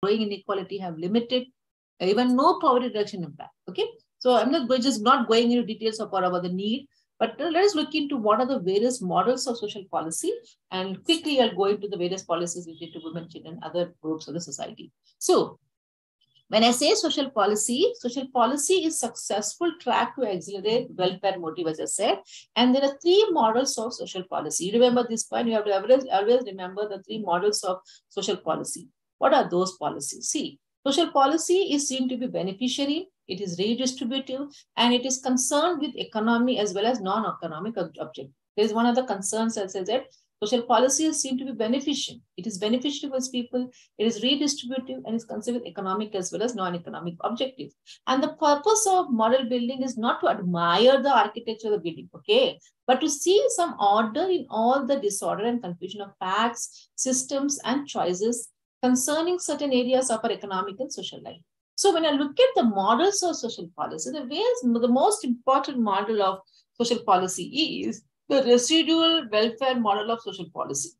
growing inequality, have limited, even no poverty reduction impact. Okay, so I'm not just not going into details about the need, but let us look into what are the various models of social policy, and quickly I'll go into the various policies related to women, children, and other groups of the society. So when I say social policy is successful track to accelerate welfare motive, as I said. And there are three models of social policy. You remember this point, you have to always remember the three models of social policy. What are those policies? See, social policy is seen to be beneficiary, it is redistributive, and it is concerned with economy as well as non-economic object. There is one of the concerns that says that social policies seem to be beneficial. It is beneficial towards people, it is redistributive, and is concerned with economic as well as non-economic objectives. And the purpose of model building is not to admire the architecture of the building, okay, but to see some order in all the disorder and confusion of facts, systems, and choices concerning certain areas of our economic and social life. So when I look at the models of social policy, the most important model of social policy is the residual welfare model of social policy.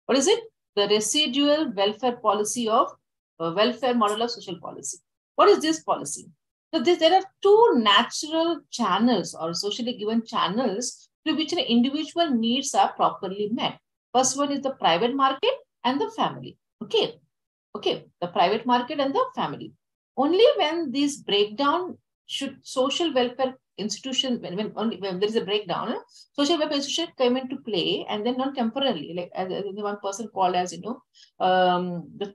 What is it? The residual welfare policy of welfare model of social policy. What is this policy? So there are two natural channels or socially given channels through which an individual needs are properly met. First one is the private market and the family. Okay, the private market and the family. Only when this breakdown should social welfare institution, when there is a breakdown, social welfare institution come into play, and then not temporarily, like as one person called as, the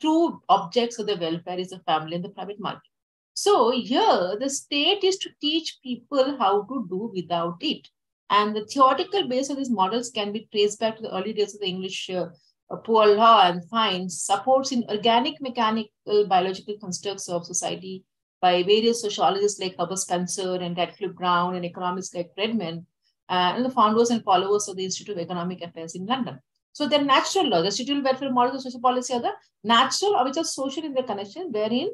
true objects of the welfare is the family and the private market. So here the state is to teach people how to do without it. And the theoretical base of these models can be traced back to the early days of the English poor law, and finds supports in organic, mechanical, biological constructs of society by various sociologists like Herbert Spencer and Radcliffe Brown, and economists like Redman, and the founders and followers of the Institute of Economic Affairs in London. So the natural law, the residual welfare models of social policy are the natural, or which are social in their connection, wherein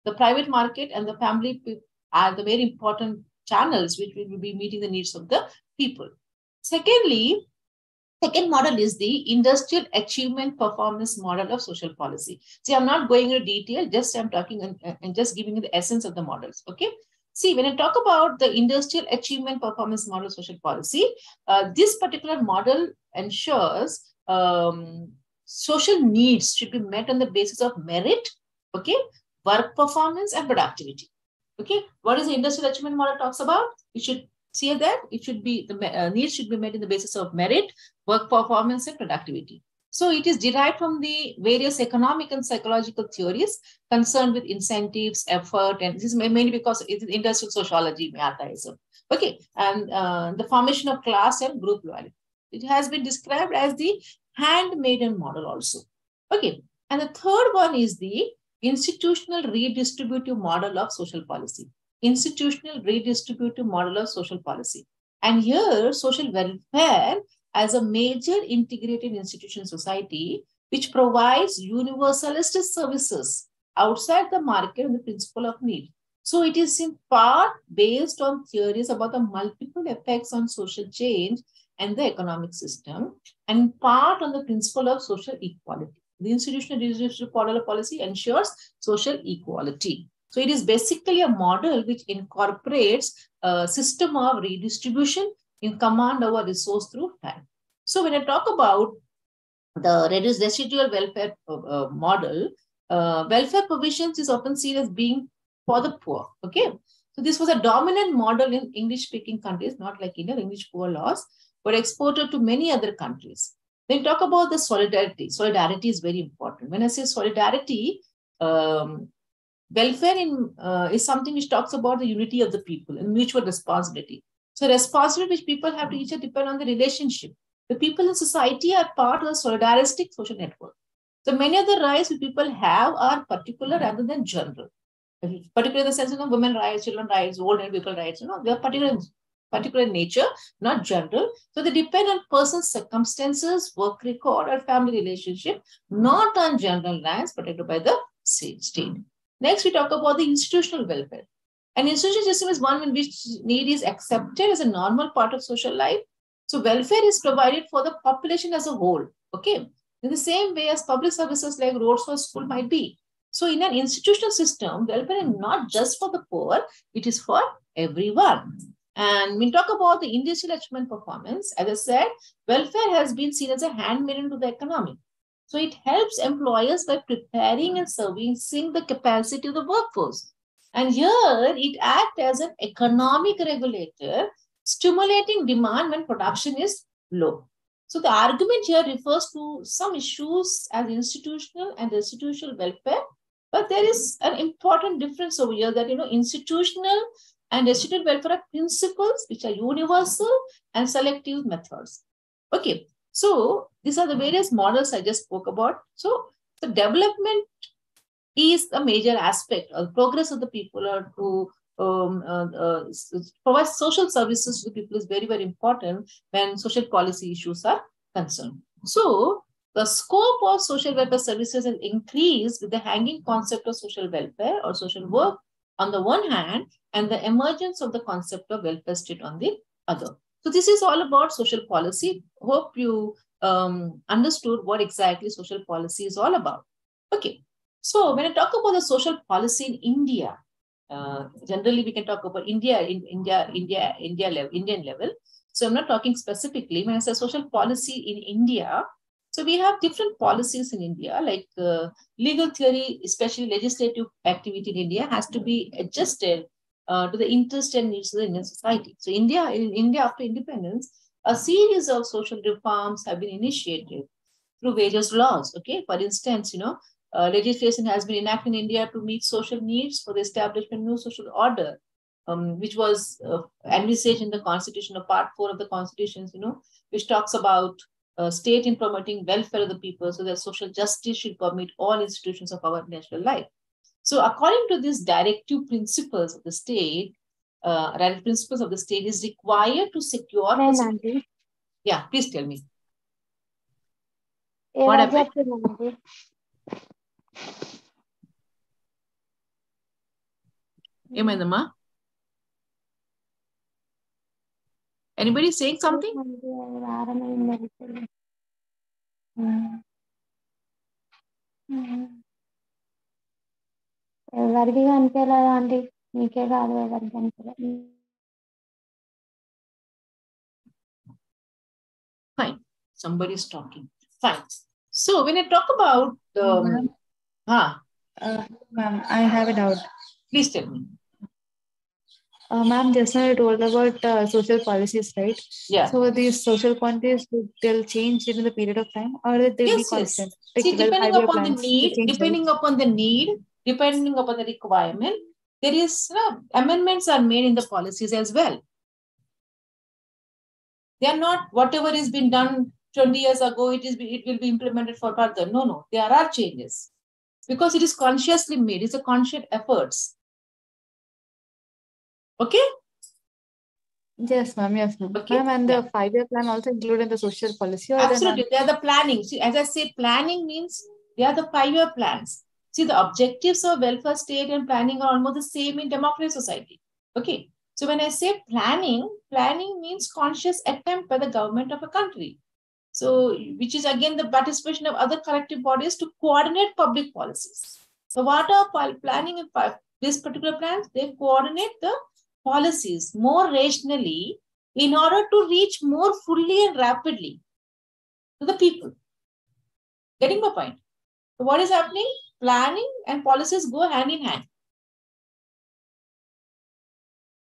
the private market and the family are the very important channels which will be meeting the needs of the people. Second model is the industrial achievement performance model of social policy. See, I'm not going into detail, just I'm talking and just giving you the essence of the models. Okay. See, when I talk about the industrial achievement performance model of social policy, this particular model ensures social needs should be met on the basis of merit, okay, work performance, and productivity. Okay. What is the industrial achievement model talks about? You should see that it should be the needs should be met in the basis of merit, work performance, and productivity. So it is derived from the various economic and psychological theories concerned with incentives, effort, and this is mainly because it is industrial sociology. Okay, and the formation of class and group loyalty. It has been described as the handmaiden model also. Okay, and the third one is the institutional redistributive model of social policy. Institutional redistributive model of social policy. And here, social welfare as a major integrated institution society, which provides universalist services outside the market and the principle of need. So it is in part based on theories about the multiple effects on social change and the economic system, and in part on the principle of social equality. The institutional redistributive model of policy ensures social equality. So it is basically a model which incorporates a system of redistribution in command over resource through time. So when I talk about the residual welfare model, welfare provisions is often seen as being for the poor. Okay, so this was a dominant model in English-speaking countries, not like India. English poor laws were exported to many other countries. Then talk about the solidarity. Solidarity is very important. When I say solidarity, welfare is something which talks about the unity of the people and mutual responsibility. So responsibility which people have to each other depend on the relationship. The people in society are part of the solidaristic social network. So many of the rights which people have are particular rather than general. Particular in the sense of women rights, children rights, old and people rights, they are particular in nature, not general. So they depend on person's circumstances, work record, or family relationship, not on general rights protected by the state. Next, we talk about the institutional welfare. An institutional system is one in which need is accepted as a normal part of social life. So welfare is provided for the population as a whole. Okay. in the same way as public services like roads or school might be. So in an institutional system, welfare is not just for the poor, it is for everyone. And when we talk about the industrial achievement performance, as I said, welfare has been seen as a handmaiden to the economy. So it helps employers by preparing and servicing the capacity of the workforce. And here it acts as an economic regulator, stimulating demand when production is low. So the argument here refers to some issues as institutional and institutional welfare, but there is an important difference over here that, institutional and institutional welfare are principles which are universal and selective methods. Okay, so these are the various models I just spoke about. So the development is a major aspect of the progress of the people or to provide social services to the people is very, very important when social policy issues are concerned. So the scope of social welfare services has increased with the hanging concept of social welfare or social work on the one hand, and the emergence of the concept of welfare state on the other. So this is all about social policy. Hope you understood what exactly social policy is all about. Okay. So when I talk about the social policy in India, generally we can talk about Indian level. So I'm not talking specifically when I say social policy in India. So we have different policies in India, like legal theory, especially legislative activity in India, has to be adjusted to the interest and needs of the Indian society. So in India after independence, a series of social reforms have been initiated through various laws. Okay, for instance, legislation has been enacted in India to meet social needs for the establishment of new social order, which was envisaged in the Constitution of Part 4 of the Constitution, which talks about state in promoting welfare of the people so that social justice should permeate all institutions of our national life. So according to these directive principles of the state, is required to secure... Yeah, please tell me. What happened? Emanama? Anybody saying something? Fine. Somebody's talking. Fine. So when I talk about ma'am, I have a doubt. Please tell me. Ma'am, just now you told about social policies, right? Yeah. So these social policies, they'll change in the period of time, or they'll be constant? Yes. See, depending upon the need, depending upon the requirement, there is amendments are made in the policies as well. They are not whatever has been done 20 years ago, it will be implemented for further. No. There are changes because it is consciously made. It's a conscious efforts. Okay? Yes, ma'am. Yes, ma'am. Okay. Ma'am, and the 5-year plan also included in the social policy? Or absolutely. They are the planning. See, as I say, planning means they are the 5-year plans. See, the objectives of welfare state and planning are almost the same in democratic society. Okay. So when I say planning means conscious attempt by the government of a country. So, which is again the participation of other collective bodies to coordinate public policies. So what are planning and this particular plans? They coordinate the policies more rationally in order to reach more fully and rapidly to the people. Getting my point? So what is happening? Planning and policies go hand in hand.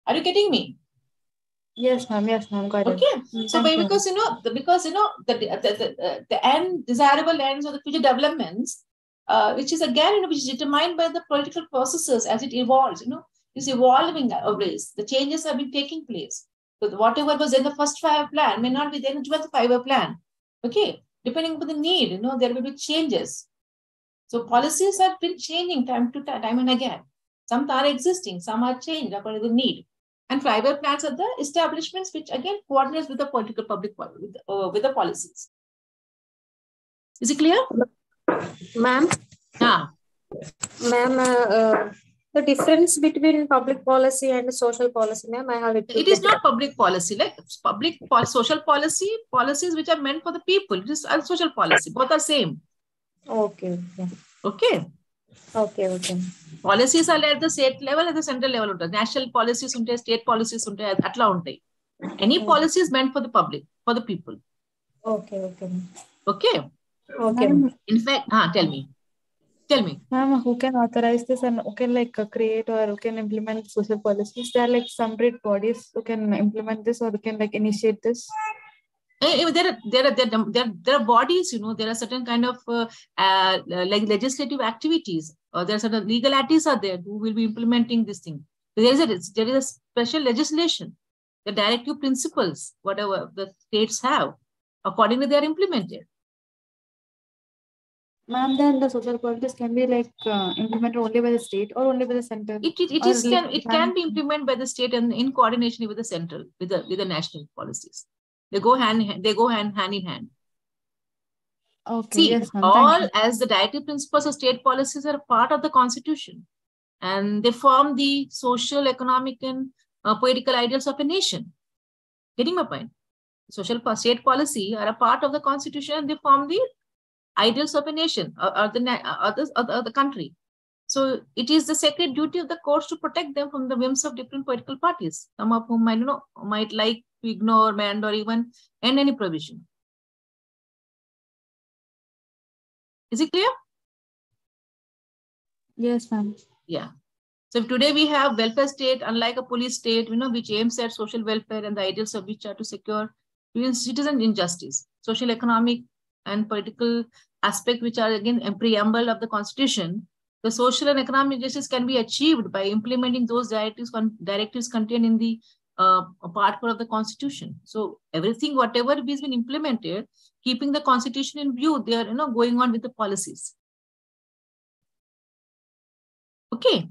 Are you getting me? Yes, ma'am. Yes, ma'am. Got it. Okay. So because the end desirable ends of the future developments, which is again which is determined by the political processes as it evolves. It's evolving always. The changes have been taking place. So whatever was in the first 5-year plan may not be there in the 5-year plan. Okay. Depending on the need, there will be changes. So policies have been changing time and again. Some are existing, some are changed according to the need. And 5-year plans are the establishments which again coordinates with the political public with the policies. Is it clear? Ma'am? Yeah. Ma'am, The difference between public policy and social policy, ma'am, I have it is not public policy. Like social policies which are meant for the people. It is social policy. Both are same. Okay. Okay. Okay. Policies are at the state level, at the central level. National policies, state policies, atla untai. Any policy is meant for the public, for the people. Okay. Okay. In fact, tell me. Ma'am, who can authorize this and who can create or who can implement social policies? There are separate bodies who can implement this or who can initiate this. There are bodies, there are certain kind of legislative activities, or there are certain legalities are there who will be implementing this thing. There is a special legislation, the directive principles, whatever the states have, accordingly they are implemented. Ma'am, then the social policies can be implemented only by the state or only by the center? It can be implemented by the state and in coordination with the central, with the national policies. They go hand in hand. Okay. See, yes, all as the directive principles of state policies are part of the constitution, and they form the social, economic, and political ideals of a nation. Getting my point? State policy are a part of the constitution, and they form the ideals of a nation or the country. So it is the sacred duty of the courts to protect them from the whims of different political parties, some of whom might like to ignore, amend, or even end any provision. Is it clear? Yes, ma'am. Yeah. So today we have welfare state, unlike a police state, which aims at social welfare and the ideals of which are to secure citizen injustice, social, economic, and political aspect, which are again a preamble of the constitution. The social and economic justice can be achieved by implementing those directives contained in the part 4 of the constitution. So everything, whatever has been implemented, keeping the constitution in view, they are going on with the policies. Okay.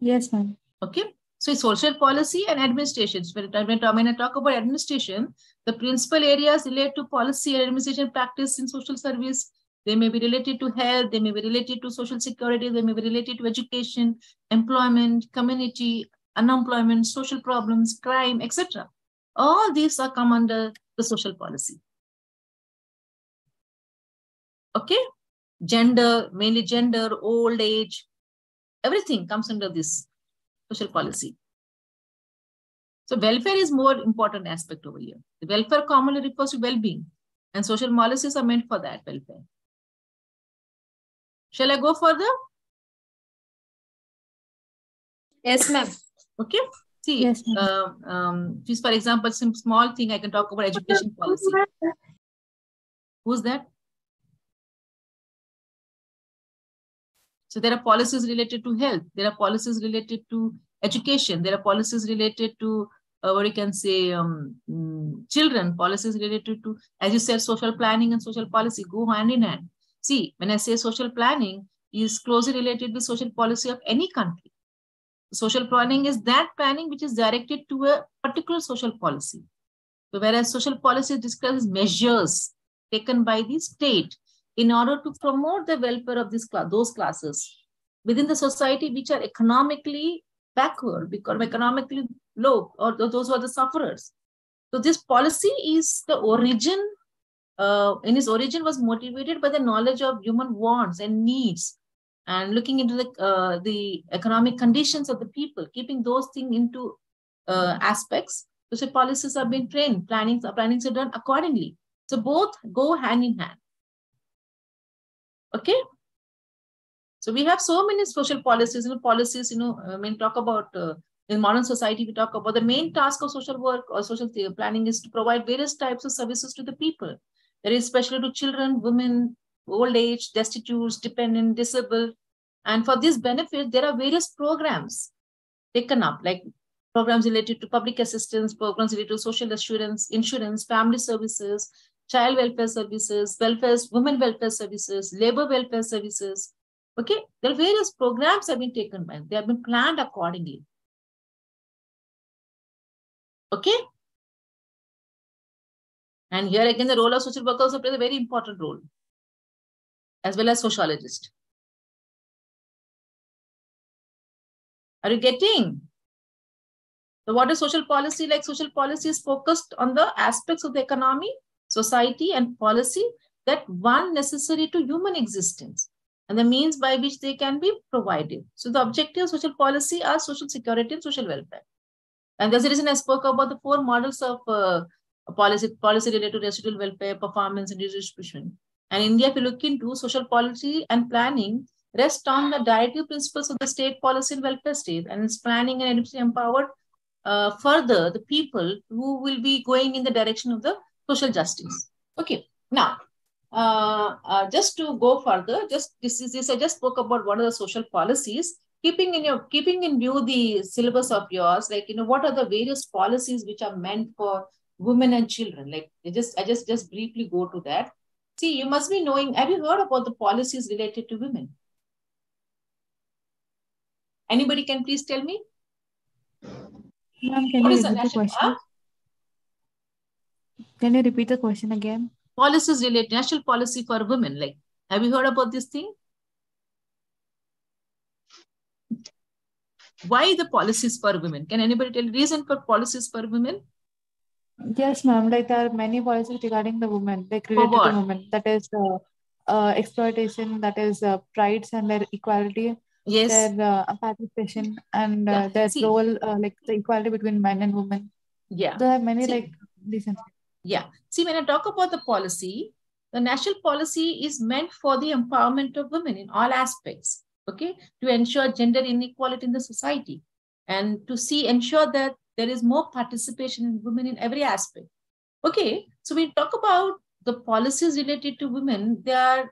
Yes, ma'am. Okay. So it's social policy and administration. When I talk about administration, the principal areas relate to policy and administration practice in social service. They may be related to health, they may be related to social security, they may be related to education, employment, community, unemployment, social problems, crime, etc. All these are come under the social policy. Okay? Gender, mainly gender, old age, everything comes under this social policy. So welfare is more important aspect over here. The welfare commonly refers to well-being, and social policies are meant for that welfare. Shall I go further? Yes, ma'am. Okay. See, yes, just for example, some small thing I can talk about education policy. Who's that? So there are policies related to health. There are policies related to education. There are policies related to what you can say, children. Policies related to, as you said, social planning and social policy go hand in hand. See, when I say social planning is closely related with social policy of any country. Social planning is that planning which is directed to a particular social policy. So whereas social policy describes measures taken by the state in order to promote the welfare of those classes within the society which are economically backward, because economically low, or those who are the sufferers. So this policy is the origin, in its origin was motivated by the knowledge of human wants and needs, and looking into the economic conditions of the people, keeping those things into aspects. Social policies are being trained, plannings are done accordingly. So both go hand in hand. Okay. So we have so many social policies, talk about in modern society, we talk about the main task of social work or social planning is to provide various types of services to the people. There is especially to children, women, old age, destitute, dependent, disabled. And for this benefit, there are various programs taken up, like programs related to public assistance, programs related to social assurance, insurance, family services, child welfare services, women welfare services, labor welfare services. Okay, there are various programs have been taken by, they have been planned accordingly. Okay. And here again, the role of social worker also plays a very important role, as well as sociologist. Are you getting? So what is social policy like? Social policy is focused on the aspects of the economy, society, and policy that one necessary to human existence and the means by which they can be provided. So the objective of social policy are social security and social welfare. And that's the reason I spoke about the 4 models of policy related to social welfare, performance, and redistribution. And India, if you look into social policy and planning, rest on the directive principles of the state policy and welfare state, and its planning and empowered further the people who will be going in the direction of the social justice. Okay, now just to go further, I just spoke about what are the social policies. Keeping in view the syllabus of yours, like what are the various policies which are meant for women and children? Like I just briefly go to that. See, you must be knowing. Have you heard about the policies related to women? Anybody can please tell me? Ma'am, can you repeat the question? Can you repeat the question again? Policies related, national policy for women. Like, have you heard about this thing? Why the policies for women? Can anybody tell the reason for policies for women? Yes, ma'am. Like there are many policies regarding the women, like related to women. That is exploitation, that is rights and their equality. Yes. Their participation and their role, like the equality between men and women. Yeah. There are many like reasons. Yeah. See, when I talk about the policy, the national policy is meant for the empowerment of women in all aspects. Okay, to ensure gender inequality in the society and to ensure that there is more participation in women in every aspect. Okay, so we talk about the policies related to women. There are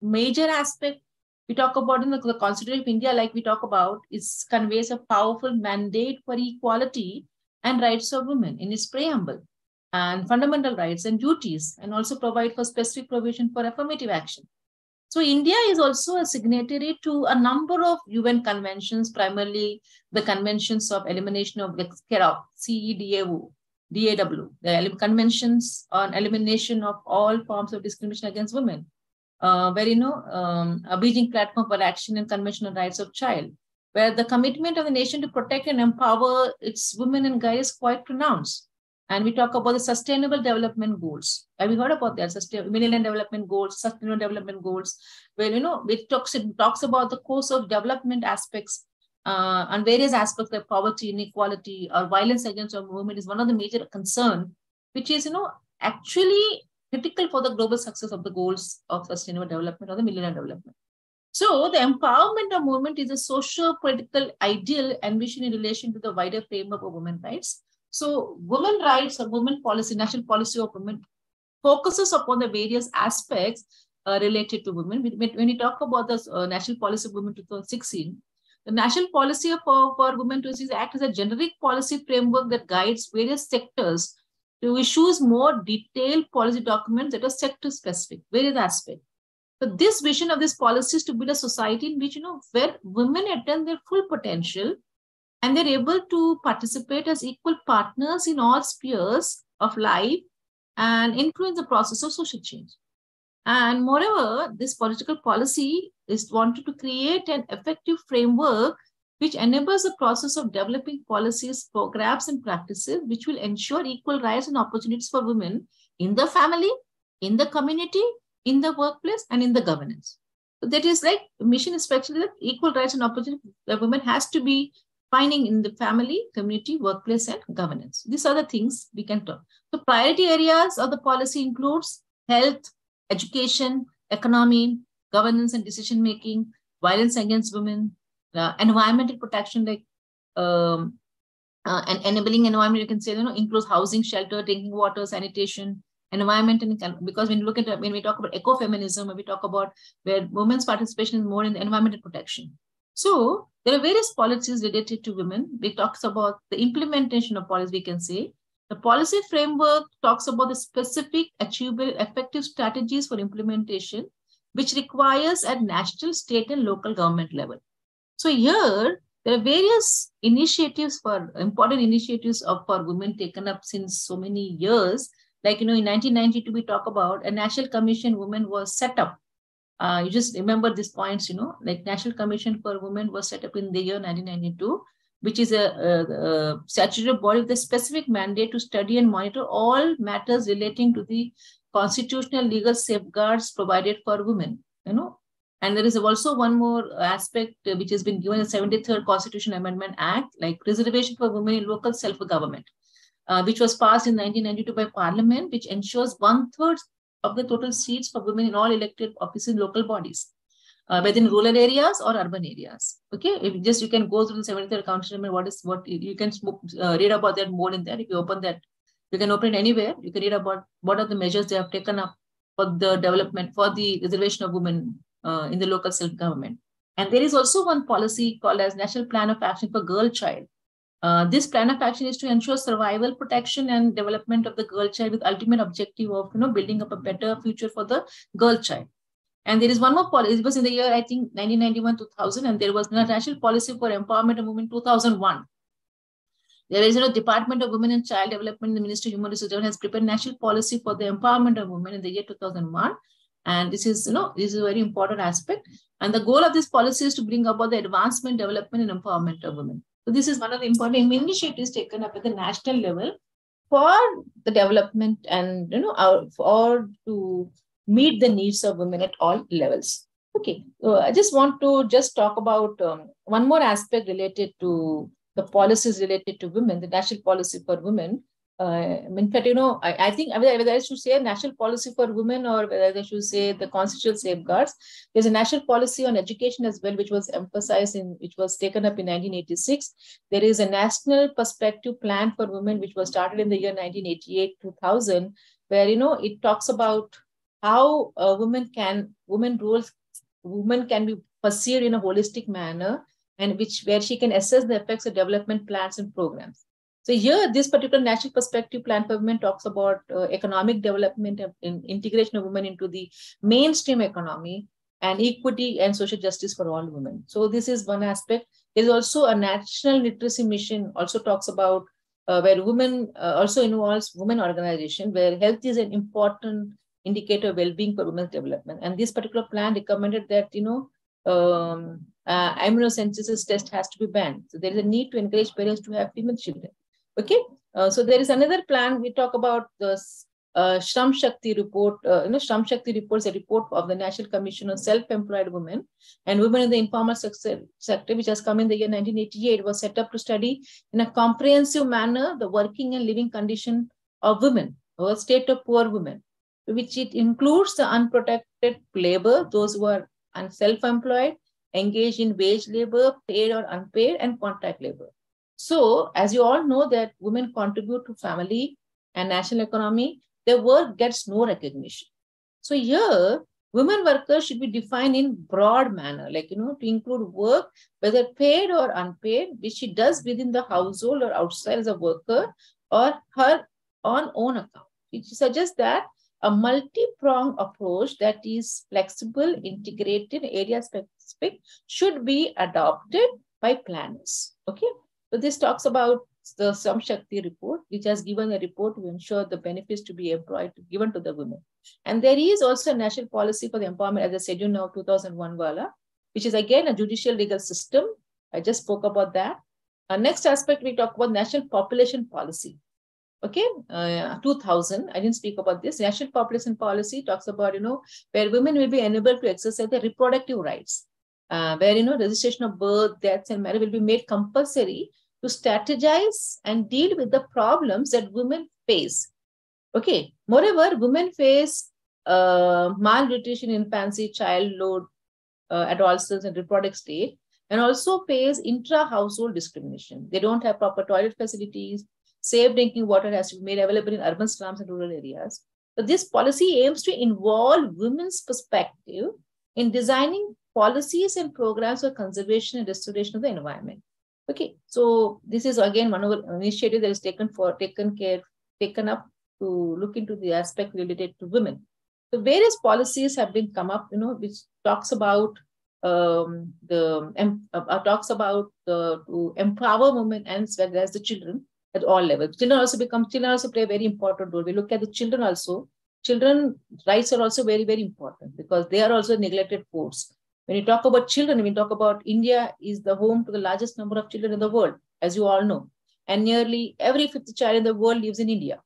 major aspects. We talk about in the Constitution of India, like we talk about, it conveys a powerful mandate for equality and rights of women in its preamble and fundamental rights and duties, and also provide for specific provision for affirmative action. So India is also a signatory to a number of UN conventions, primarily the conventions of elimination of CEDAW, the conventions on elimination of all forms of discrimination against women, where, a Beijing platform for action and convention on rights of child, where the commitment of the nation to protect and empower its women and girls is quite pronounced. And we talk about the sustainable development goals. Have you heard about that? Millennium Development Goals, Sustainable Development Goals, where, it talks about the course of development aspects on various aspects like poverty, inequality, or violence against women is one of the major concerns, which is, actually critical for the global success of the goals of sustainable development or the Millennium Development. So the empowerment of movement is a socio-political ideal envisioned in relation to the wider framework of women's rights. So women rights or women policy, national policy of women focuses upon the various aspects related to women. When we talk about the national policy of women 2016, the national policy for women 2016 acts as a generic policy framework that guides various sectors to issues more detailed policy documents that are sector specific, various aspects. So this vision of this policy is to build a society in which, where women attain their full potential and they're able to participate as equal partners in all spheres of life and influence the process of social change. And moreover, this political policy is wanted to create an effective framework which enables the process of developing policies, programs, and practices which will ensure equal rights and opportunities for women in the family, in the community, in the workplace, and in the governance. So that is like mission, especially that equal rights and opportunities that women has to be finding in the family, community, workplace, and governance. These are the things we can talk. So priority areas of the policy includes health, education, economy, governance and decision-making, violence against women, environmental protection, like and enabling environment, you can say, includes housing, shelter, drinking water, sanitation, environment, and because when we talk about ecofeminism, we talk about where women's participation is more in the environmental protection. So there are various policies related to women. We talks about the implementation of policy, we can say. The policy framework talks about the specific, achievable, effective strategies for implementation, which requires at national, state, and local government level. So here, there are various initiatives important initiatives for women taken up since so many years. Like, in 1992, we talk about a National Commission Women was set up. You just remember these points, like National Commission for Women was set up in the year 1992, which is a statutory body with a specific mandate to study and monitor all matters relating to the constitutional legal safeguards provided for women, And there is also one more aspect which has been given in the 73rd Constitutional Amendment Act, like reservation for women in local self-government, which was passed in 1992 by Parliament, which ensures 1/3 of the total seats for women in all elected offices in local bodies, whether in rural areas or urban areas. Okay, you can go through the 73rd Constitutional Amendment. What you can read about that more in there. If you open that, you can open it anywhere. You can read about what are the measures they have taken up for the development, for the reservation of women in the local self-government. And there is also one policy called as National Plan of Action for Girl Child. This plan of action is to ensure survival, protection, and development of the girl child with ultimate objective of building up a better future for the girl child. And there is one more policy. It was in the year, I think, 1991-2000, and there was a National Policy for Empowerment of Women 2001. There is Department of Women and Child Development. The Ministry of Human Resources has prepared national policy for the empowerment of women in the year 2001. And this is, this is a very important aspect. And the goal of this policy is to bring about the advancement, development, and empowerment of women. So this is one of the important initiatives taken up at the national level for the development and, or to meet the needs of women at all levels. Okay, so I just want to talk about one more aspect related to the policies related to women, the national policy for women. In fact, I think whether I should say national policy for women or whether I should say the constitutional safeguards. There's a national policy on education as well, which was emphasized which was taken up in 1986. There is a national perspective plan for women, which was started in the year 1988-2000, where, it talks about how women can be perceived in a holistic manner, and where she can assess the effects of development plans and programs. So here, this particular national perspective plan for women talks about economic development and integration of women into the mainstream economy and equity and social justice for all women. So this is one aspect. There is also a national literacy mission, also talks about where women also involves women organization, where health is an important indicator of well-being for women's development. And this particular plan recommended that, immunocensus test has to be banned. So there is a need to encourage parents to have female children. Okay, so there is another plan. We talk about the Shram Shakti report. Shram Shakti report is a report of the National Commission on Self-Employed Women and Women in the Informal Sector, which has come in the year 1988, was set up to study in a comprehensive manner the working and living condition of women, or state of poor women, which it includes the unprotected labor, those who are self-employed, engaged in wage labor, paid or unpaid, and contract labor. So, as you all know that women contribute to family and national economy, their work gets no recognition. So here, women workers should be defined in broad manner, like, to include work, whether paid or unpaid, which she does within the household or outside as a worker or her own account. It suggests that a multi-pronged approach that is flexible, integrated, area-specific should be adopted by planners. Okay. So this talks about the Shram Shakti report, which has given a report to ensure the benefits to be given to the women. And there is also a national policy for the empowerment, as I said, 2001 wala, which is again a judicial legal system. I just spoke about that. Next aspect, we talk about national population policy. Okay, 2000, I didn't speak about this. National population policy talks about, where women will be enabled to exercise their reproductive rights, where, registration of birth, deaths, and marriage will be made compulsory to strategize and deal with the problems that women face. Okay. Moreover, women face malnutrition, infancy, child load, adolescence, and reproductive state, and also face intra-household discrimination. They don't have proper toilet facilities. Safe drinking water has to be made available in urban slums and rural areas. So this policy aims to involve women's perspective in designing policies and programs for conservation and restoration of the environment. Okay, so this is again one of the initiatives that is taken up to look into the aspect related to women. So various policies have been come up, which talks about to empower women as well as the children. at all levels. Children also play a very important role. We look at the children also. Children rights are also very, very important because they are also a neglected force. When you talk about children, we talk about India is the home to the largest number of children in the world, as you all know. And nearly every fifth child in the world lives in India.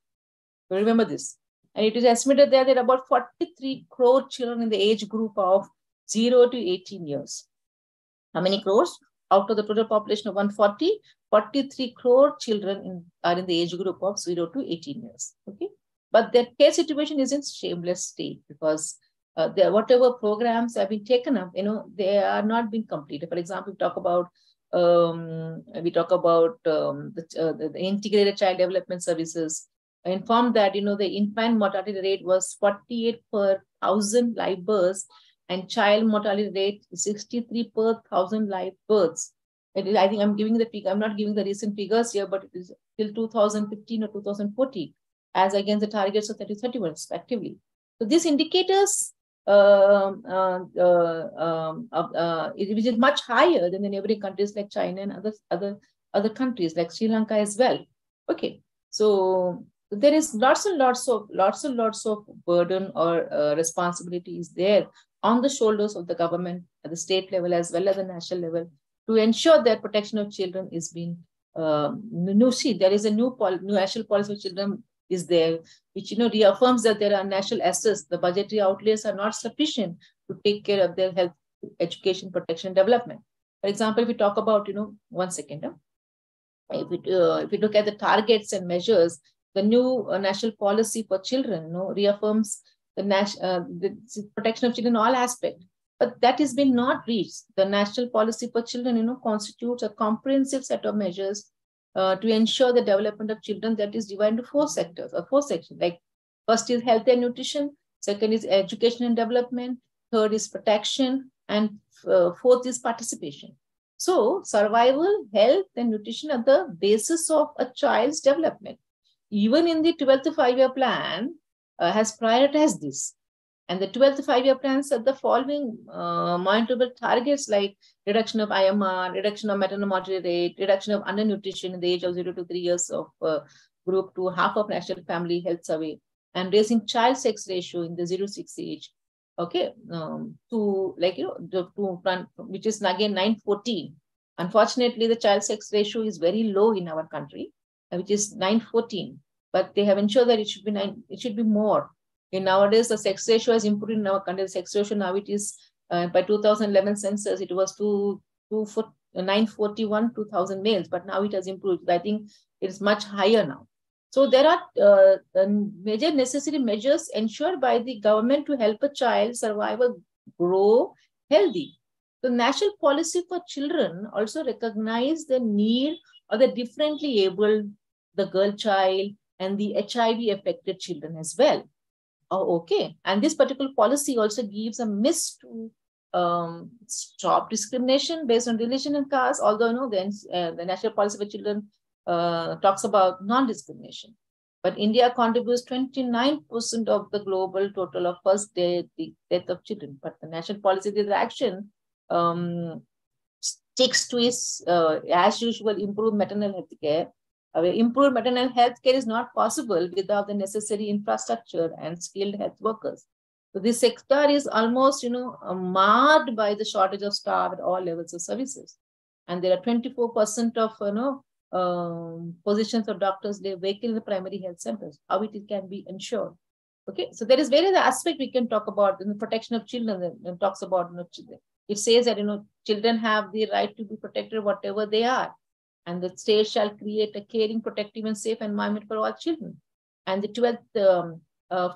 So remember this. And it is estimated that there are about 43 crore children in the age group of 0 to 18 years. How many crores? Out of the total population of 140, 43 crore children are in the age group of 0 to 18 years. Okay. But their care situation is in shameless state because whatever programs have been taken up, they are not being completed. For example, we talk about the integrated child development services. I informed that the infant mortality rate was 48 per 1,000 live births, and child mortality rate is 63 per 1,000 live births. I think I'm giving the figure. I'm not giving the recent figures here, but it is till 2015 or 2014, as against the targets of 2031 respectively. So these indicators, which is much higher than the neighboring countries like China and other countries like Sri Lanka as well. Okay, so there is lots and lots of burden or responsibilities there on the shoulders of the government at the state level as well as the national level to ensure that protection of children is being there is a new national policy for children is there, which reaffirms that there are national assets. The budgetary outlays are not sufficient to take care of their health, education, protection, development. For example, if we talk about, one second. If we look at the targets and measures, the new national policy for children, reaffirms the protection of children in all aspects. But that has been not reached. The national policy for children, constitutes a comprehensive set of measures to ensure the development of children that is divided into four sectors or four sections. Like first is health and nutrition, second is education and development, third is protection, and fourth is participation. So survival, health, and nutrition are the basis of a child's development. Even in the 12th five-year plan has prioritized this. And the 12th five-year plan set the following monitorable targets like reduction of IMR, reduction of maternal mortality rate, reduction of undernutrition in the age of 0 to 3 years of group to half of National Family Health Survey, and raising child sex ratio in the 0 to 6 age, okay, which is again 914. Unfortunately, the child sex ratio is very low in our country, which is 914, but they have ensured that it should be 9, it should be more. Nowadays, the sex ratio has improved in our country. The sex ratio now it is, by 2011 census, it was 941, 2,000 males, but now it has improved. I think it is much higher now. So there are major necessary measures ensured by the government to help a child survive or grow healthy. The national policy for children also recognize the need of the differently abled, the girl child, and the HIV affected children as well. Oh, okay. And this particular policy also gives a miss to stop discrimination based on religion and caste, although the National Policy for Children talks about non-discrimination. But India contributes 29% of the global total of first death of children. But the National Policy for Action sticks to its, as usual, improved maternal health care. Improved maternal health care is not possible without the necessary infrastructure and skilled health workers. So this sector is almost, marred by the shortage of staff at all levels of services. And there are 24% of, positions of doctors lay vacant in the primary health centers. How it can be ensured. Okay, so there is various aspects we can talk about in the protection of children. It talks about children. It says that children have the right to be protected whatever they are. And the state shall create a caring, protective, and safe environment for all children. And the 12th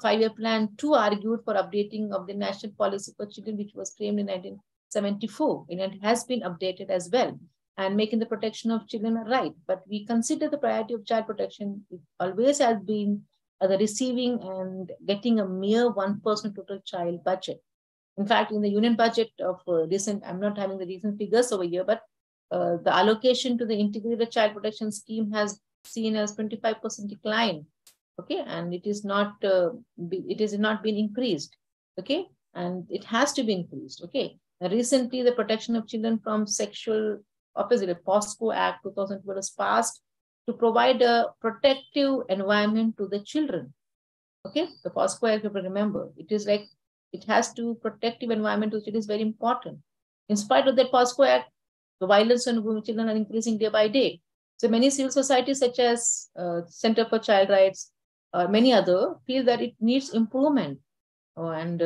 five-year plan too argued for updating of the National Policy for Children, which was framed in 1974. And it has been updated as well, and making the protection of children a right. But we consider the priority of child protection always has been the receiving and getting a mere 1% total child budget. In fact, in the union budget of recent, I'm not having the recent figures over here, but the allocation to the integrated child protection scheme has seen as 25% decline. Okay, and it is not been increased. Okay, and it has to be increased. Okay, recently the Protection of Children from Sexual Offences, the POSCO Act 2012 was passed to provide a protective environment to the children. Okay, the POSCO Act, you have to remember, it is like, it has to protective environment to children is very important. In spite of that POSCO Act, the violence on women children are increasing day by day. So many civil societies such as Center for Child Rights, many other, feel that it needs improvement. And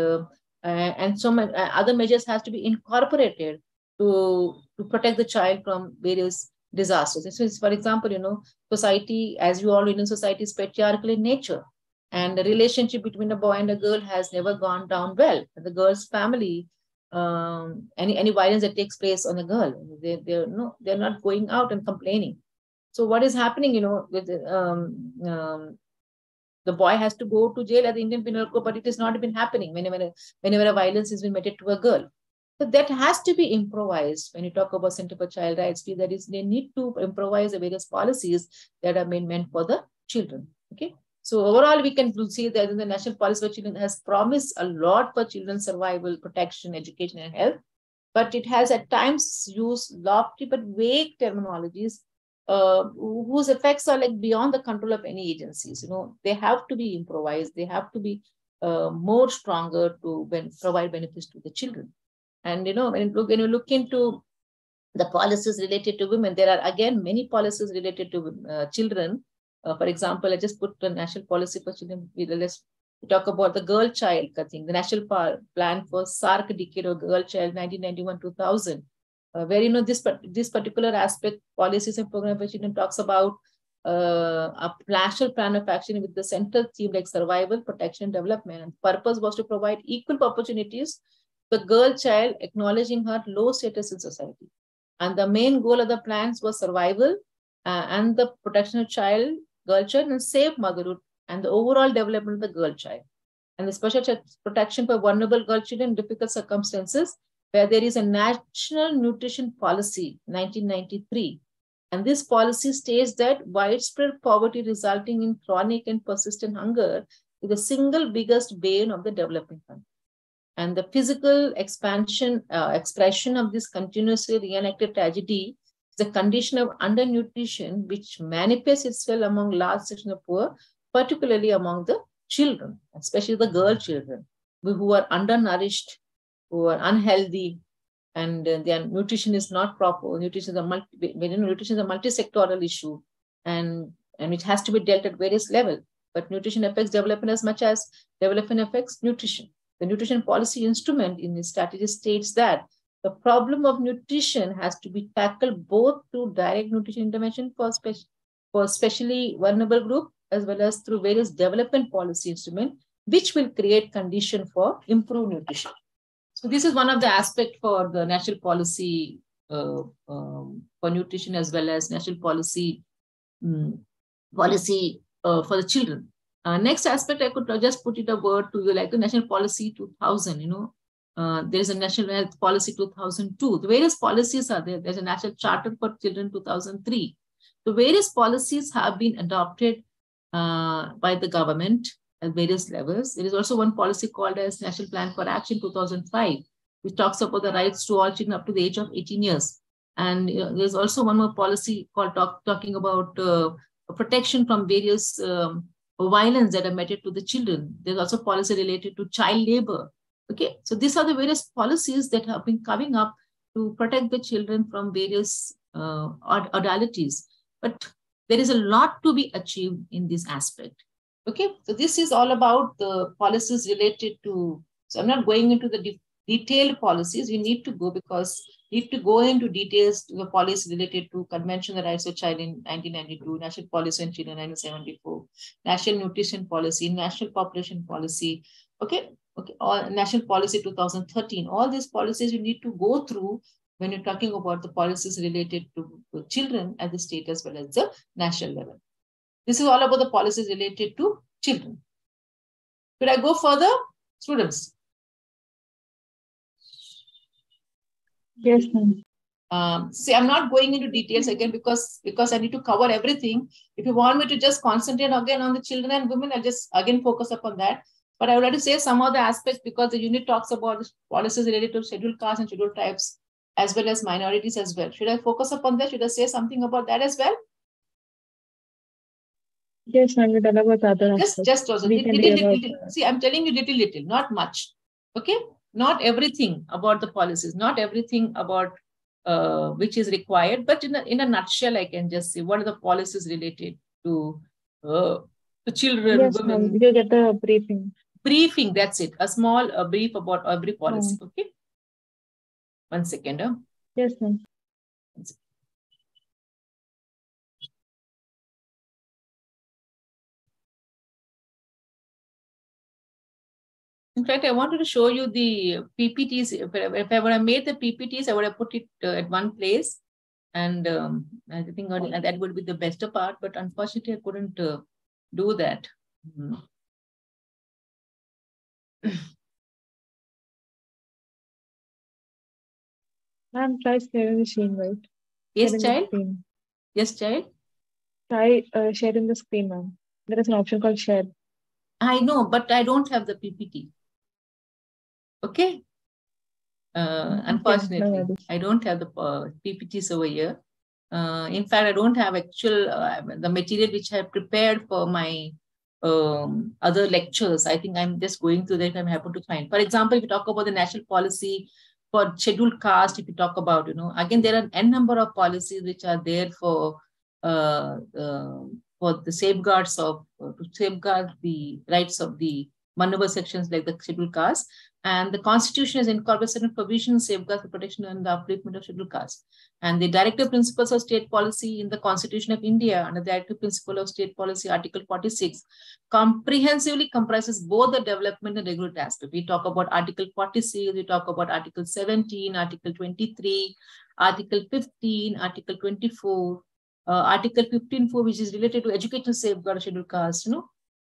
so many other measures has to be incorporated to protect the child from various disasters. So, for example, society, as you all know, Indian society is patriarchal in nature. And the relationship between a boy and a girl has never gone down well. The girl's family, any violence that takes place on a girl, they're not going out and complaining. So what is happening, with the boy has to go to jail at the Indian Penal Code, but it has not been happening whenever a violence has been meted to a girl. So that has to be improvised. When you talk about Center for Child Rights, that is, they need to improvise the various policies that are meant for the children. Okay. So overall, we can see that the National Policy for Children has promised a lot for children's survival, protection, education, and health, but it has at times used lofty but vague terminologies whose effects are like beyond the control of any agencies. They have to be improvised. They have to be more stronger to provide benefits to the children. And when you look into the policies related to women, there are again many policies related to children. For example, I just put the National Policy for Children. Let's talk about the girl child thing, the National Plan for SARC Decade of Girl Child 1991-2000. Where this particular aspect, policies and program for children, talks about a national plan of action with the central theme like survival, protection, and development. And purpose was to provide equal opportunities to the girl child, acknowledging her low status in society. And the main goal of the plans was survival and the protection of girl child, and safe motherhood, and the overall development of the girl child. And the special protection for vulnerable girl children in difficult circumstances, where there is a National Nutrition Policy, 1993. And this policy states that widespread poverty resulting in chronic and persistent hunger is the single biggest bane of the developing country. And the physical expression of this continuously reenacted tragedy is a condition of undernutrition, which manifests itself among large sections of poor, particularly among the children, especially the girl children, who are undernourished, who are unhealthy, and their nutrition is not proper. Nutrition is a multi-sectoral issue, and it has to be dealt at various levels. But nutrition affects development as much as development affects nutrition. The nutrition policy instrument in the strategy states that the problem of nutrition has to be tackled both through direct nutrition intervention for especially vulnerable group, as well as through various development policy instruments, which will create condition for improved nutrition. So this is one of the aspects for the national policy for nutrition, as well as national policy for the children. Next aspect, I could just put it a word to you, like the National Policy 2000. There is a National Health Policy 2002. The various policies are there. There's a National Charter for Children 2003. The various policies have been adopted by the government at various levels. There is also one policy called as National Plan for Action 2005, which talks about the rights to all children up to the age of 18 years. And there's also one more policy called talking about protection from various violence that are meted to the children. There's also policy related to child labor. Okay, so these are the various policies that have been coming up to protect the children from various modalities. But there is a lot to be achieved in this aspect. Okay, so this is all about the policies related to, so I'm not going into the detailed policies. We need to go into details to the policy related to Convention on the Rights of Child in 1992, National Policy on Children in 1974, National Nutrition Policy, National Population Policy, or National Policy 2013. All these policies you need to go through when you're talking about the policies related to children at the state as well as the national level. This is all about the policies related to children. Should I go further, students? Yes, ma'am. See, I'm not going into details again because I need to cover everything. If you want me to just concentrate again on the children and women, I'll just again focus upon that. But I would like to say some of the aspects because the unit talks about policies related to scheduled castes and scheduled tribes as well as minorities as well. Should I focus upon that? Should I say something about that as well? Yes, ma'am. We talk about other aspects. Just also little. See, I'm telling you little, not much. Okay, not everything about the policies, not everything about which is required, but in a nutshell, I can just say what are the policies related to children, yes, women. You get the briefing. Briefing, that's it. A small brief about every policy. Okay. 1 second. Yes, ma'am. In fact, I wanted to show you the PPTs. If I would have made the PPTs, I would have put it at one place. And I think that would be the best part. But unfortunately, I couldn't do that. Ma'am, try sharing the screen, right? Yes, child? Yes, child? Try sharing the screen, ma'am. There is an option called share. I know, but I don't have the PPT. Okay? Unfortunately, I don't have the PPTs over here. In fact, I don't have actual the material which I have prepared for my other lectures. I think I'm just going through that. I'm happy to find. For example, if you talk about the national policy for scheduled caste, if you talk about, again, there are n number of policies which are there for the safeguards of to safeguard the rights of the maneuver sections like the scheduled caste. And the Constitution has incorporated certain provisions, safeguards the protection and the upliftment of scheduled caste. And the directive principles of state policy in the Constitution of India, under the directive principle of state policy, Article 46, comprehensively comprises both the development and regulatory aspect. We talk about Article 46, we talk about Article 17, Article 23, Article 15, Article 24, Article 15.4, which is related to educational safeguard of scheduled caste,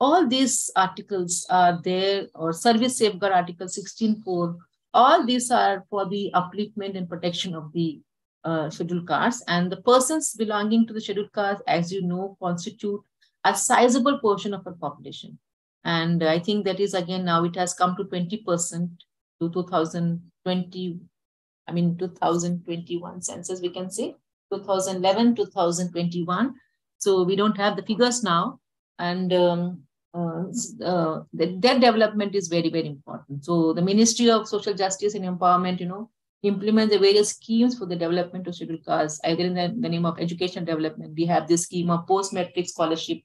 all these articles are there, or service safeguard article 16.4. All these are for the upliftment and protection of the scheduled castes, and the persons belonging to the scheduled caste, as you know, constitute a sizable portion of our population. And I think that is, again, now it has come to 20% to 2020, 2021 census, we can say, 2011, 2021. So we don't have the figures now. And that development is very, very important. So the Ministry of Social Justice and Empowerment, implement the various schemes for the development of scheduled castes, either in the name of education development. We have this scheme of post-matric scholarship,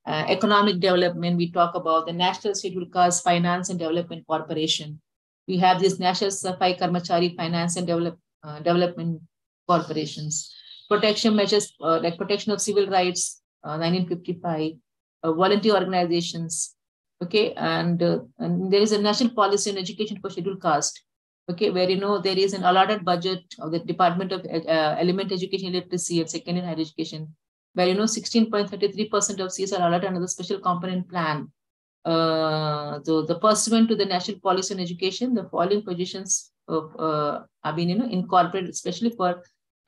economic development. We talk about the National Scheduled Caste Finance and Development Corporation. We have this National Safai Karmachari Finance and Development Corporations. Protection measures like protection of civil rights, 1955. Volunteer organizations, okay, and there is a national policy on education for scheduled caste, okay, where there is an allotted budget of the Department of Elementary Education, Literacy, and Secondary Higher Education, where 16.33% of seats are allotted under the special component plan. So the pursuant to the national policy on education, the following positions have been incorporated, especially for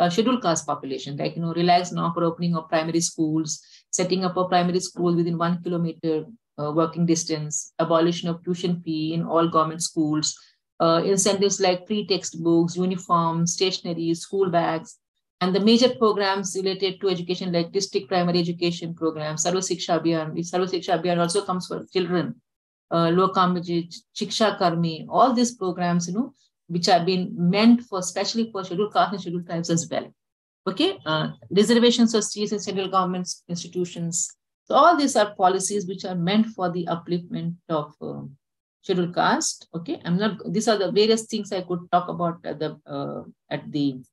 scheduled caste population, like relaxed norm for opening of primary schools, setting up a primary school within 1 kilometer working distance, abolition of tuition fee in all government schools, incentives like free textbooks, uniforms, stationery, school bags, and the major programs related to education like district primary education programs, Sarva Shiksha Abhiyan, which Sarva Shiksha Abhiyan also comes for children, Lokamaji, Shiksha Karmi, all these programs, which have been meant for, especially for scheduled caste and scheduled tribes as well. Okay, reservations of seats in central government institutions. So all these are policies which are meant for the upliftment of scheduled caste. Okay, these are the various things I could talk about at the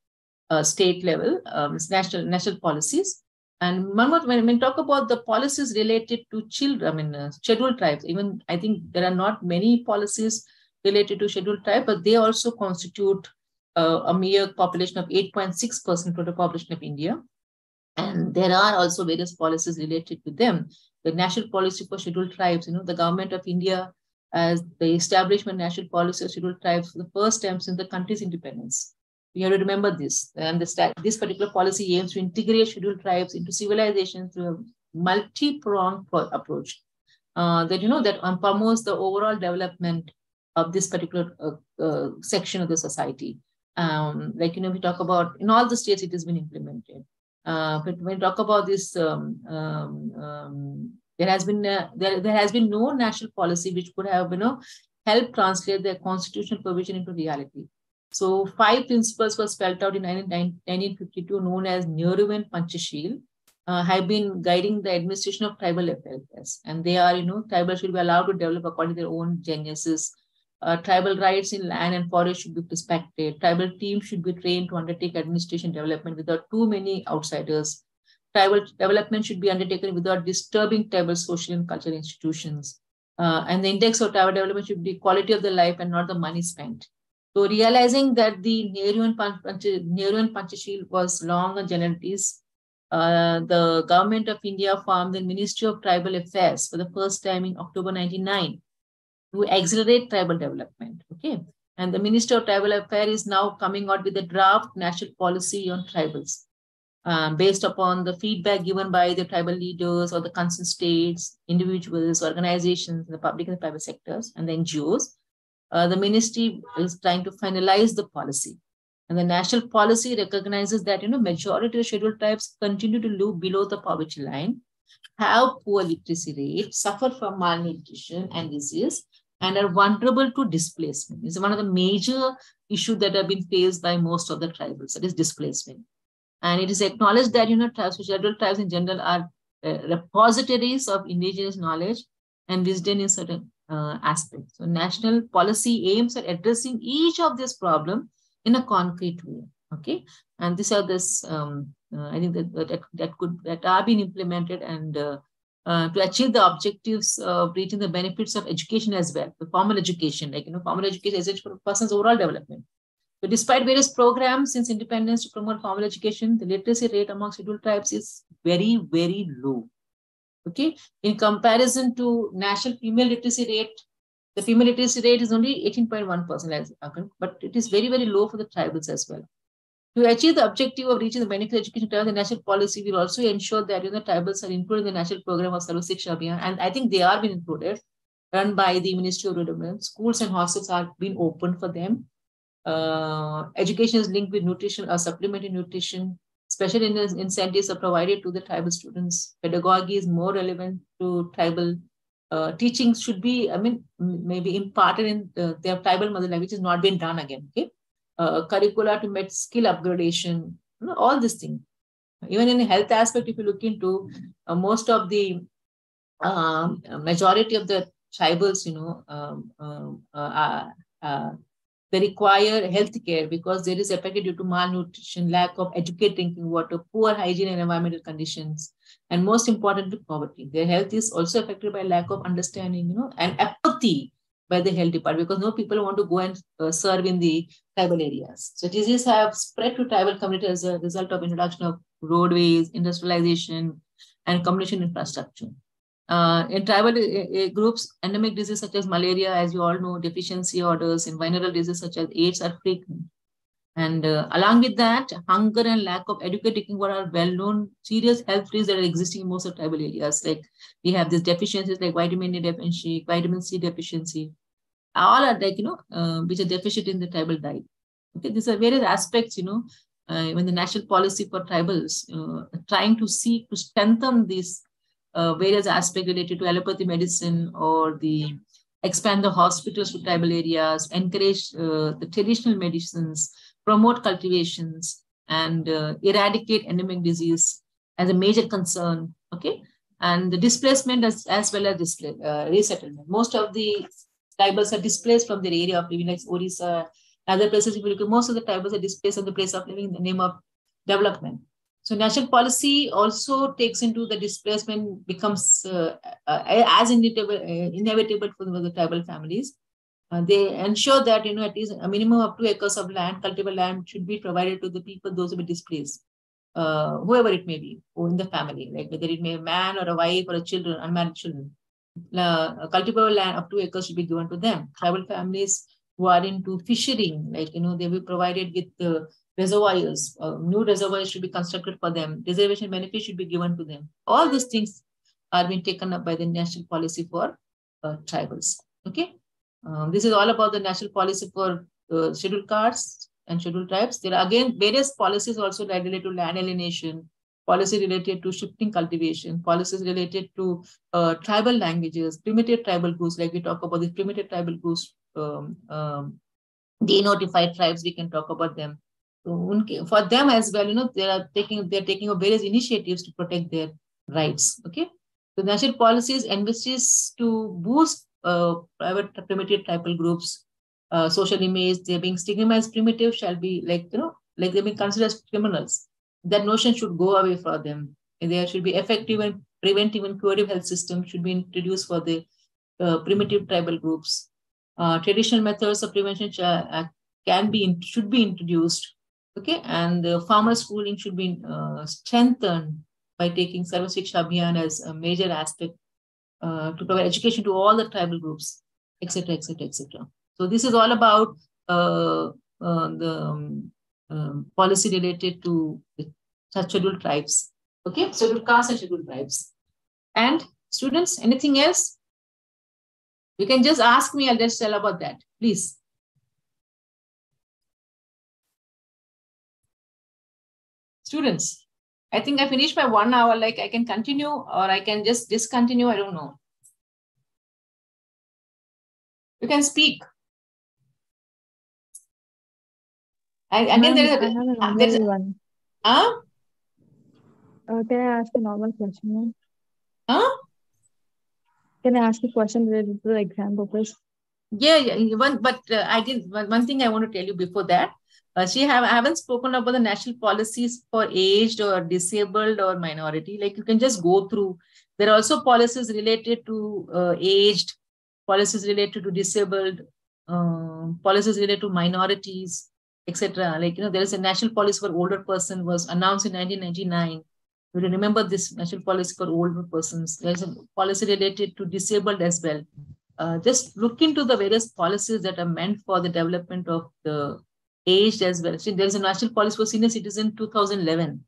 state level, national policies. And when we talk about the policies related to children, scheduled tribes, even I think there are not many policies related to scheduled tribe, but they also constitute a mere population of 8.6% of the population of India. And there are also various policies related to them. The national policy for scheduled tribes, the government of India as the establishment national policy of scheduled tribes for the first time since the country's independence. We have to remember this. And this particular policy aims to integrate scheduled tribes into civilization through a multi-pronged approach that promotes the overall development of this particular section of the society. We talk about in all the states it has been implemented. But when we talk about this, there has been no national policy which could have helped translate the constitutional provision into reality. So 5 principles were spelled out in 1952, known as Nehru Panchashil, have been guiding the administration of tribal affairs. And they are, tribal should be allowed to develop according to their own geniuses. Tribal rights in land and forest should be respected. Tribal teams should be trained to undertake administration development without too many outsiders. Tribal development should be undertaken without disturbing tribal social and cultural institutions. And the index of tribal development should be quality of the life and not the money spent. So realizing that the Nehru and Panchashil was long on generalities, the government of India formed the Ministry of Tribal Affairs for the first time in October 1999 to accelerate tribal development. Okay. And the Ministry of Tribal Affairs is now coming out with a draft national policy on tribals. Based upon the feedback given by the tribal leaders or the concerned states, individuals, organizations, the public and the private sectors, and the NGOs, the ministry is trying to finalize the policy. And the national policy recognizes that, majority of scheduled tribes continue to live below the poverty line, have poor literacy rate, suffer from malnutrition and disease, and are vulnerable to displacement. It's one of the major issues that have been faced by most of the tribals, that is displacement. And it is acknowledged that, scheduled tribes in general are repositories of indigenous knowledge and wisdom in certain aspects. So national policy aims at addressing each of these problems in a concrete way. Okay. And these are this, I think that are being implemented and to achieve the objectives of reaching the benefits of education as well, the formal education, formal education is essential for a person's overall development. So despite various programs since independence to promote formal education, the literacy rate among scheduled tribes is very, very low. Okay. In comparison to national female literacy rate, the female literacy rate is only 18.1%, but it is very, very low for the tribals as well. To achieve the objective of reaching the benefit of education, the national policy will also ensure that the tribals are included in the national program of Sarva Shiksha Abhiyan, and I think they are being included, run by the Ministry of Rural Development. Schools and hostels are being opened for them. Education is linked with nutrition or supplementary nutrition. Special incentives are provided to the tribal students. Pedagogy is more relevant to tribal. Teaching should be, maybe imparted in their tribal mother language, which is not being done again. Okay, curricula to make skill upgradation, all these things. Even in the health aspect, if you look into most of the majority of the tribals, they require health care because there is affected due to malnutrition, lack of adequate drinking water, poor hygiene and environmental conditions, and most importantly, poverty. Their health is also affected by lack of understanding, and apathy by the health department because no people want to go and serve in the tribal areas. So diseases have spread to tribal communities as a result of introduction of roadways, industrialization, and communication infrastructure. In tribal groups, endemic diseases such as malaria, as you all know, deficiency orders, and venereal diseases such as AIDS are frequent. And along with that, hunger and lack of adequate drinking water are well-known serious health risks that are existing in most of tribal areas. Like we have these deficiencies like vitamin D deficiency, vitamin C deficiency, all are which are deficient in the tribal diet. Okay, these are various aspects, when the national policy for tribals trying to seek to strengthen these various aspects related to allopathy medicine or expand the hospitals to tribal areas, encourage the traditional medicines, promote cultivations, and eradicate endemic disease as a major concern. Okay, and the displacement as well as resettlement. Most of the tribals are displaced from their area of living, like Orissa, other places. If you look at most of the tribals are displaced from the place of living in the name of development. So national policy also takes into the displacement becomes as inevitable for the tribal families. They ensure that, at least a minimum of 2 acres of land, cultivable land should be provided to the people, those who be displaced, whoever it may be, or in the family, like whether it may be a man or a wife or a children, unmarried children. Cultivable land of 2 acres should be given to them. Tribal families who are into fishing, they will be provided with reservoirs, new reservoirs should be constructed for them. Reservation benefits should be given to them. All these things are being taken up by the national policy for tribals. Okay, this is all about the national policy for scheduled castes and scheduled tribes. There are again various policies also related to land alienation, policy related to shifting cultivation, policies related to tribal languages, primitive tribal groups, like we talk about the primitive tribal groups, denotified tribes, we can talk about them. So, for them as well, they're taking various initiatives to protect their rights. Okay, so national policies envisages to boost private primitive tribal groups, social image. They're being stigmatized. Primitive shall be like they're being considered as criminals. That notion should go away for them. And there should be effective and preventive and curative health system should be introduced for the primitive tribal groups. Traditional methods of prevention should be introduced. Okay, and the farmer schooling should be strengthened by taking Sarva Shiksha Abhiyan as a major aspect to provide education to all the tribal groups, etc., etc., etc. So this is all about the policy related to scheduled tribes. Okay, scheduled castes and scheduled tribes. And students, anything else? You can just ask me. I'll just tell about that, please. Students, I think I finished my 1 hour. Like I can continue or I can just discontinue. I don't know. You can speak. Again, there is a normal one. Can I ask a normal question? Can I ask a question related to the exam purpose? Yeah. I didn't. One thing I want to tell you before that. I haven't spoken about the national policies for aged or disabled or minority. Like you can just go through. There are also policies related to aged, policies related to disabled, policies related to minorities, etc. Like there is a national policy for older person was announced in 1999. You remember this national policy for older persons. There's a policy related to disabled as well. Just look into the various policies that are meant for the development of the aged as well. See, there's a national policy for senior citizen 2011.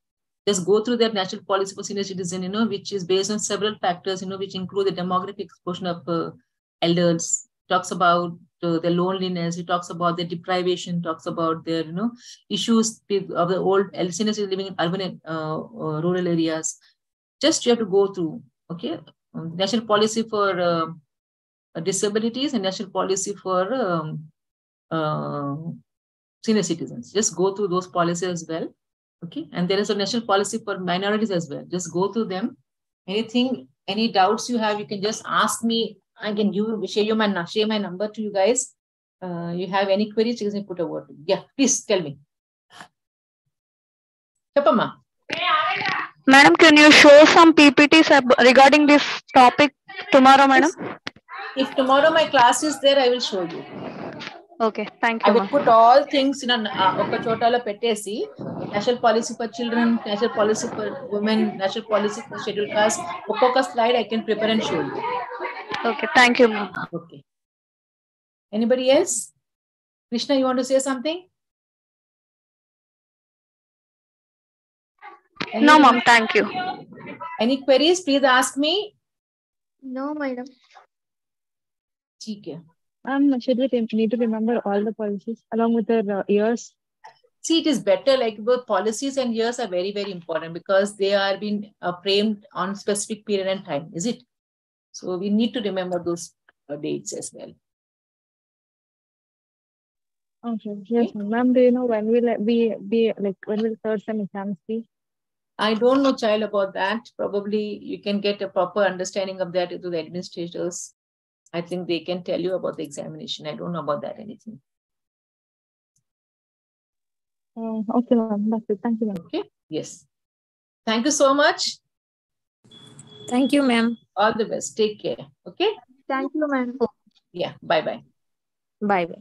Just go through that national policy for senior citizen, which is based on several factors, which include the demographic exposure of elders, talks about the loneliness, it talks about the deprivation, talks about their, issues of the old seniors living in urban and rural areas. Just you have to go through, okay? National policy for disabilities and national policy for senior citizens. Just go through those policies as well, okay? And there is a national policy for minorities as well. Just go through them. Any doubts you have, you can just ask me. I can share my number to you guys. You have any queries, you can put a word. Yeah, please tell me. Chapama. Madam, can you show some PPTs regarding this topic tomorrow, madam? If tomorrow my class is there, I will show you. Okay, thank you. I will put all things in oka chotala pettesi. National policy for children, national policy for women, national policy for scheduled caste. Oka slide I can prepare and show you. Okay, thank you, ma'am. Okay. Anybody else? Krishna, you want to say something? No, ma'am, thank you. Any queries? Please ask me. No, madam. Okay. Should we need to remember all the policies along with their years? See, it is better, like both policies and years are very, very important because they are being framed on specific period and time, is it? So we need to remember those dates as well. Okay. Yes, ma'am. Do you know when will when will third sem exams be? I don't know, child, about that. Probably you can get a proper understanding of that to the administrators. I think they can tell you about the examination. I don't know about that anything. Okay, ma'am. That's it. Thank you, ma'am. Okay. Yes. Thank you so much. Thank you, ma'am. All the best. Take care. Okay. Thank you, ma'am. Yeah. Bye-bye. Bye-bye.